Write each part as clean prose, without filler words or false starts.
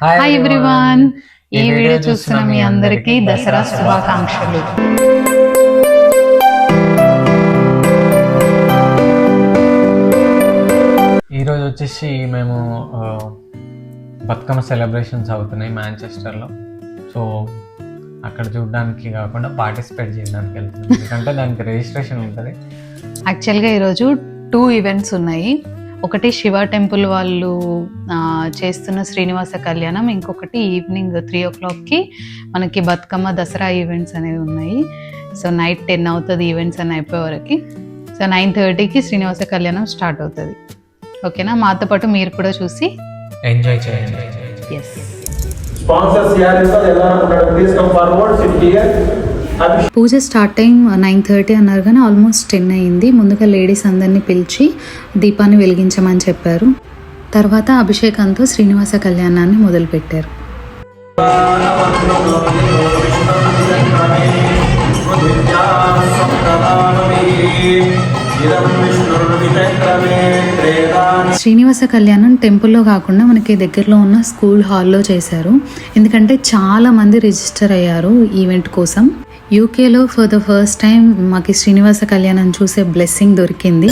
Hi everyone, ఈ video చూస్తున్న మీ అందరికీ దసరా శుభాకాంక్షలు. ఈరోజు వచ్చేసి మేము బతుకమ్మ సెలబ్రేషన్స్ అవుతున్నాయి మాంచెస్టర్లో. సో అక్కడ చూడడానికి కాకుండా పార్టిసిపేట్ చేయడానికి వెళ్తున్నాం, ఎందుకంటే దానికి రిజిస్ట్రేషన్ ఉంటుంది. యాక్చువల్గా ఈరోజు 2 ఈవెంట్స్ ఉన్నాయి. ఒకటి శివ టెంపుల్ వాళ్ళు చేస్తున్న శ్రీనివాస కళ్యాణం, ఇంకొకటి ఈవినింగ్ 3 o'clockకి మనకి బతుకమ్మ దసరా ఈవెంట్స్ అనేవి ఉన్నాయి. సో నైట్ 10 అవుతుంది ఈవెంట్స్ అని అయిపోయేవరకు. సో 9:30కి శ్రీనివాస కళ్యాణం స్టార్ట్ అవుతుంది. ఓకేనా, మాతో పాటు మీరు కూడా చూసి ఎంజాయ్ చేయండి. ఎస్, పూజ స్టార్ట్ టైం 9:30 అన్నారు, కానీ ఆల్మోస్ట్ 10 అయింది. ముందుగా లేడీస్ అందరినీ పిలిచి దీపాన్ని వెలిగించమని చెప్పారు. తర్వాత అభిషేకంతో శ్రీనివాస కళ్యాణాన్ని మొదలుపెట్టారు. శ్రీనివాస కళ్యాణం టెంపుల్లో కాకుండా మనకి దగ్గరలో ఉన్న స్కూల్ హాల్లో చేశారు, ఎందుకంటే చాలా మంది రిజిస్టర్ అయ్యారు ఈవెంట్ కోసం. యూకేలో ఫర్ ద ఫస్ట్ టైం మాకు శ్రీనివాస కళ్యాణం చూసే బ్లెస్సింగ్ దొరికింది.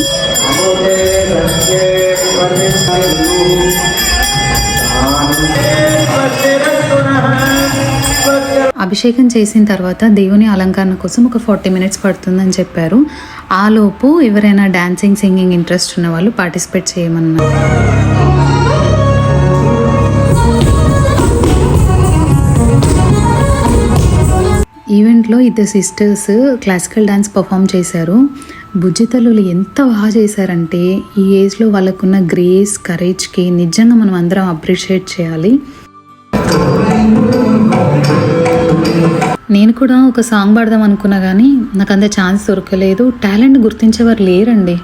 అభిషేకం చేసిన తర్వాత దేవుని అలంకరణ కోసం ఒక 40 minutes పడుతుందని చెప్పారు. ఆలోపు ఎవరైనా డాన్సింగ్ సింగింగ్ ఇంట్రెస్ట్ ఉన్న వాళ్ళు పార్టిసిపేట్ చేయమన్నారు. ఈవెంట్లో 2 sisters క్లాసికల్ డాన్స్ పర్ఫామ్ చేశారు. బుజ్జితల్లులు ఎంత బాగా చేశారంటే, ఈ ఏజ్లో వాళ్ళకున్న గ్రేస్, కరేజ్కి నిజంగా మనం అందరం అప్రిషియేట్ చేయాలి. నేను కూడా ఒక సాంగ్ పాడదాం అనుకున్నా, కానీ నాకు అంత ఛాన్స్ దొరకలేదు. టాలెంట్ గుర్తించేవారు లేరండి.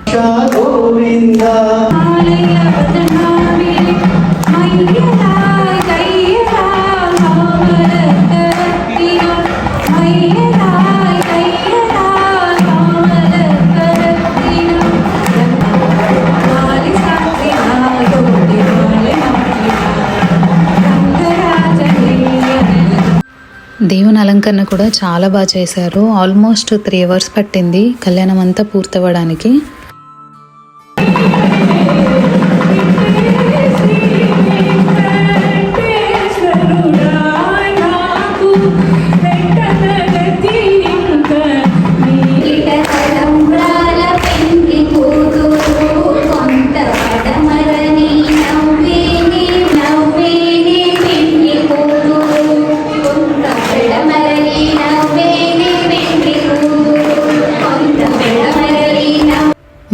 దేవుని అలంకరణ కూడా చాలా బాగా చేశారు. ఆల్మోస్ట్ 3 hours పట్టింది కళ్యాణం అంతా పూర్తవ్వడానికి.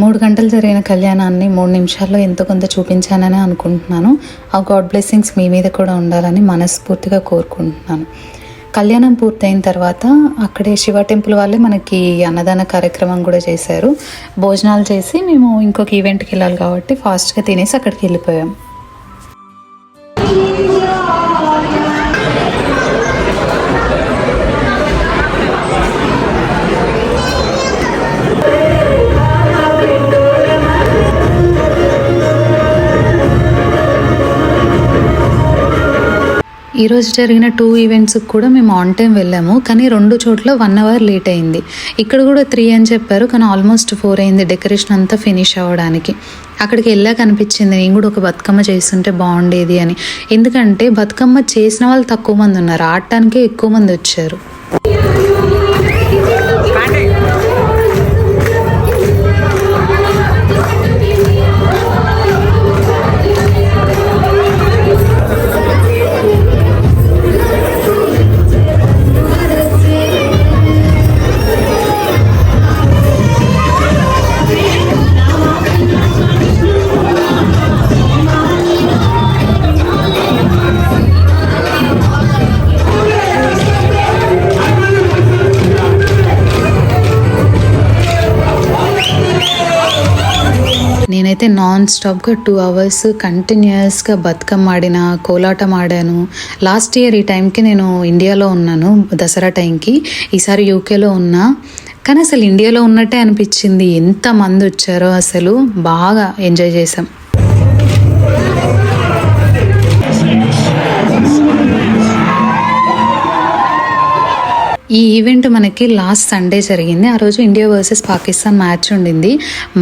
మూడు గంటలు జరిగిన కళ్యాణాన్ని 3 నిమిషాల్లో ఎంతో కొంత చూపించానని అనుకుంటున్నాను. ఆ గాడ్ బ్లెస్సింగ్స్ మీ మీద కూడా ఉండాలని మనస్ఫూర్తిగా కోరుకుంటున్నాను. కళ్యాణం పూర్తయిన తర్వాత అక్కడే శివ టెంపుల్ వాళ్ళే మనకి అన్నదాన కార్యక్రమం కూడా చేశారు. భోజనాలు చేసి మేము ఇంకొక ఈవెంట్కి వెళ్ళాలి కాబట్టి ఫాస్ట్గా తినేసి అక్కడికి వెళ్ళిపోయాం. ఈరోజు జరిగిన 2 ఈవెంట్స్కి కూడా మేము ఆన్ టైం వెళ్ళాము, కానీ 2 చోట్ల 1 hour లేట్ అయింది. ఇక్కడ కూడా 3 అని చెప్పారు, కానీ ఆల్మోస్ట్ 4 అయింది డెకరేషన్ అంతా ఫినిష్ అవ్వడానికి. అక్కడికి వెళ్ళాక అనిపించింది నేను కూడా ఒక బతుకమ్మ చేస్తుంటే బాగుండేది అని. ఎందుకంటే బతుకమ్మ చేసిన వాళ్ళు తక్కువ మంది ఉన్నారు, ఆడటానికే ఎక్కువ మంది వచ్చారు. నేనైతే నాన్ స్టాప్గా 2 hours కంటిన్యూస్గా బతుకమ్మ ఆడిన, కోలాటం ఆడాను. లాస్ట్ ఇయర్ ఈ టైంకి నేను ఇండియాలో ఉన్నాను దసరా టైంకి, ఈసారి యూకేలో ఉన్నా. కానీ అసలు ఇండియాలో ఉన్నట్టే అనిపించింది, ఎంతమంది వచ్చారో అసలు బాగా ఎంజాయ్ చేసాం. ఈ ఈవెంట్ మనకి లాస్ట్ సండే జరిగింది. ఆ రోజు ఇండియా వర్సెస్ పాకిస్తాన్ మ్యాచ్ ఉండింది.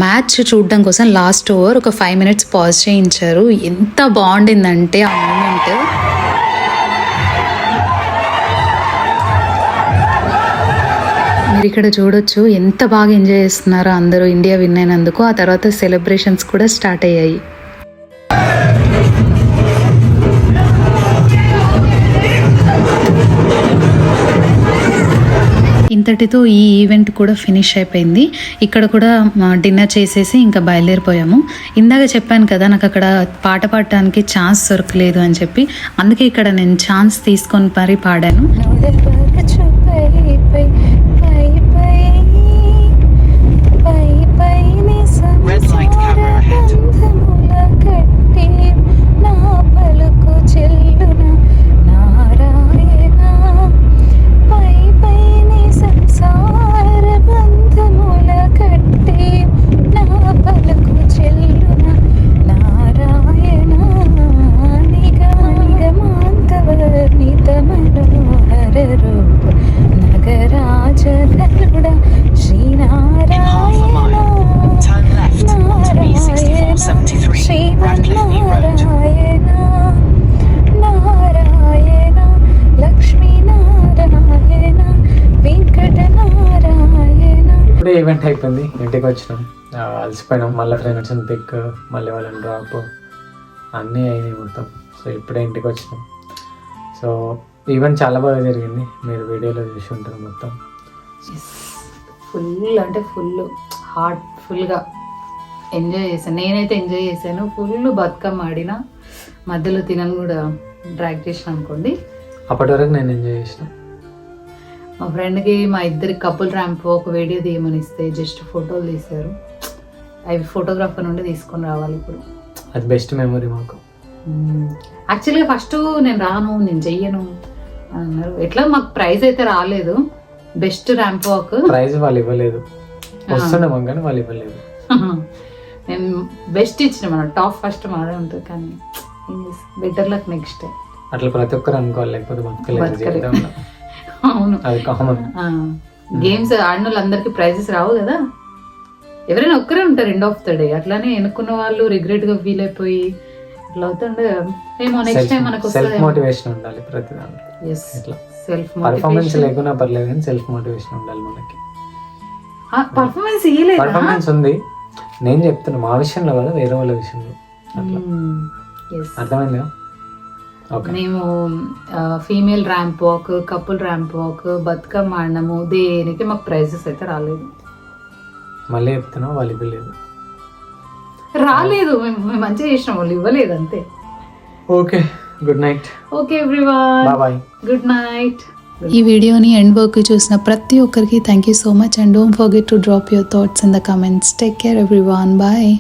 మ్యాచ్ చూడడం కోసం లాస్ట్ ఓవర్ ఒక 5 minutes పాజ్ చేయించారు. ఎంత బాగుండిందంటే ఆ మూమెంట్. మీరు ఇక్కడ చూడొచ్చు ఎంత బాగా ఎంజాయ్ చేస్తున్నారో అందరూ ఇండియా విన్ అయినందుకు. ఆ తర్వాత సెలబ్రేషన్స్ కూడా స్టార్ట్ అయ్యాయి. ఇంతటితో ఈ ఈవెంట్ కూడా ఫినిష్ అయిపోయింది. ఇక్కడ కూడా డిన్నర్ చేసేసి ఇంకా బయలుదేరిపోయాము. ఇందాక చెప్పాను కదా నాకు అక్కడ పాట పాడటానికి ఛాన్స్ దొరకలేదు అని చెప్పి, అందుకే ఇక్కడ నేను ఛాన్స్ తీసుకొని మరీ పాడాను. ఇప్పుడే ఈవెంట్ అయిపోయింది, ఇంటికి వచ్చినాం, అలసిపోయినాం. మళ్ళీ ఫ్రెండ్స్ పిక్, మళ్ళీ వాళ్ళని డ్రాప్ అన్నీ అయినాయి మొత్తం. సో ఇప్పుడే ఇంటికి వచ్చినాం. సో ఈవెంట్ చాలా బాగా జరిగింది, మీరు వీడియోలో చూసి ఉంటారు మొత్తం. ఫుల్ అంటే ఫుల్ హార్ట్ఫుల్గా ఎంజాయ్ చేశాను. నేనైతే ఎంజాయ్ చేశాను. ఫుల్ బతుకమ్మ ఆడిన, మధ్యలో తినని కూడా డ్రాగ్ చేసిన అనుకోండి. అప్పటి వరకు నేను ఎంజాయ్ చేసిన. మా ఫ్రెండ్కి మా ఇద్దరి కపుల్ ర్యాంప్ ఒక వీడియో తీయమని ఇస్తే జస్ట్ ఫోటోలు తీశారు. అవి ఫోటోగ్రాఫర్ నుండి తీసుకొని రావాలి ఇప్పుడు. అది బెస్ట్ మెమరీ మాకు. యాక్చువల్గా ఫస్ట్ నేను రాను, నేను చెయ్యను అన్నారు. ఎట్లా మాకు ప్రైజ్ అయితే రాలేదు, బెస్ట్ ర్యాంప్ వాక్ ప్రైజ్ వాళ్ళు ఇవ్వలేదు. వస్తున్నాం కానీ వాళ్ళు ఇవ్వలేదు. నేను బెస్ట్ ఇచ్చిన, మన టాప్ ఫస్ట్ మాదే ఉంటుంది. కానీ బెటర్ లక్ నెక్స్ట్. అట్లా ప్రతి ఒక్కరు అనుకోవాలి, లేకపోతే బతకలేదు. అవును, అది కామన్. గేమ్స్ ఆడిన వాళ్ళందరికీ ప్రైజెస్ రావు కదా, ఎవరైనా ఒక్కరే ఉంటారు ఎండ్ ఆఫ్ ద డే. అట్లానే ఎన్నుకున్న వాళ్ళు రిగ్రెట్ గా ఫీల్ అయిపోయి ఇట్లా అవుతుండే. ఏమో నెక్స్ట్ టైం మనకు సెల్ఫ్ మోటివేషన్ ఉండాలి ప్రతి దాంట్లో. ఇట్లా సెల్ఫ్ పర్ఫార్మెన్స్ లేకున్నా పర్లేదు కానీ సెల్ఫ్ మోటివేషన్ ఉండాలి మనకి. పర్ఫార్మెన్స్ ఇయ్యలేదు, పర్ఫార్మెన్స్ ఉంది. నేను చెప్తున్నా మా విషయంలో కదా, వేరే వాళ్ళ విషయంలో. అట్లా అర్థమైందా? మేము female ramp walk, couple ramp walk, Bathukamma ఆడినాము. దేనికి మాకు ప్రైజెస్ అయితే రాలేదు. మళ్ళీ చెప్తున్నావు, వాళ్ళు ఇవ్వలేదు. రాలేదు, మేము మంచిగా చేసినాం, వాళ్ళు ఇవ్వలేదు అంతే. Okay, good night. Okay everyone, bye, good night. ఈ వీడియోని ఎండ్ వరకు చూసిన ప్రతి ఒక్కరికి thank you so much, and don't forget to drop your thoughts in the comments. Take care everyone, bye.